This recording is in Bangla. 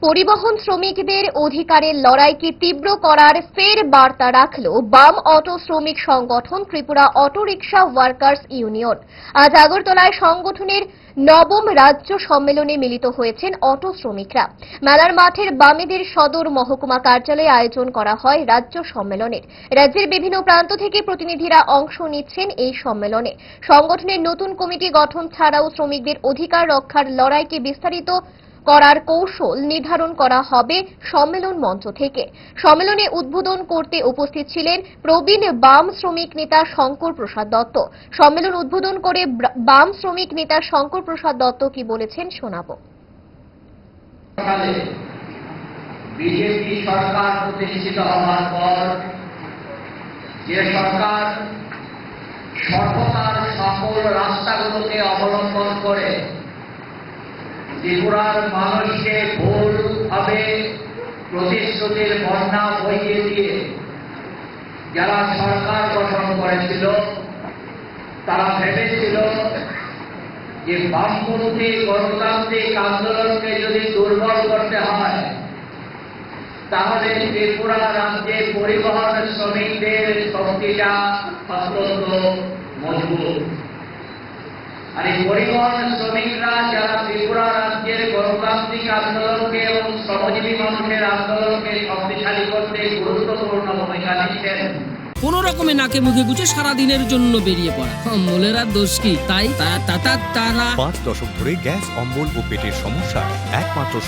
পরিবহন শ্রমিকদের অধিকারের লড়াইকে তীব্র করার ফের বার্তা রাখল বাম অটো শ্রমিক সংগঠন Tripura auto rickshaw workers union. আজ আগরতলায় সংগঠনের নবম রাজ্য সম্মেলনে মিলিত হয়েছেন অটো শ্রমিকরা। মেলার মাঠের বামেদের সদর মহকুমা কার্যালয়ে আয়োজন করা হয় রাজ্য সম্মেলনের। রাজ্যের বিভিন্ন প্রান্ত থেকে প্রতিনিধিরা অংশ নিচ্ছেন এই সম্মেলনে। সংগঠনের নতুন কমিটি গঠন ছাড়াও শ্রমিকদের অধিকার রক্ষার লড়াইকে বিস্তারিত করার কৌশল নির্ধারণ করা হবে সম্মেলন মঞ্চ থেকে। সম্মেলনে উদ্বোধন করতে উপস্থিত ছিলেন প্রবীণ বাম শ্রমিক নেতা শঙ্কর প্রসাদ দত্ত। সম্মেলন উদ্বোধন করে বাম শ্রমিক নেতা শঙ্কর প্রসাদ দত্ত কি বলেছেন শোনাবো। বিজেপি সরকার প্রতিষ্ঠিত হওয়ার পর যে সরকার সভ্যতার সকল রাস্তাগুলোকে অবলম্বন করে ত্রিপুরার মানুষকে ভুলভাবে প্রতিশ্রুতির বন্যা বইয়ে দিয়ে যারা সরকার গঠন করেছিল তারা ভেবেছিল যে বামপন্থী গণতান্ত্রিক আন্দোলনকে যদি দুর্বল করতে হয় তাহলে ত্রিপুরা রাজ্যে পরিবহন শ্রমিকদের শক্তিটা অত্যন্ত মজবুত। আর এই পরিবহন শ্রমিকরা যারা ত্রিপুরা রাজ্যের গণতান্ত্রিক আন্দোলনকে এবং শ্রমজীবী মানুষের আন্দোলনকে শক্তিশালী করতে গুরুত্বপূর্ণ ভূমিকা নিচ্ছেন। কোন রকমে নাকে মুখে গুজে সারাদিনের জন্য বেরিয়ে পড়া অম্বলের আর দোষ কি? তাই তারা 5 দশক ধরে গ্যাস, অম্বল ও পেটের সমস্যা একমাত্র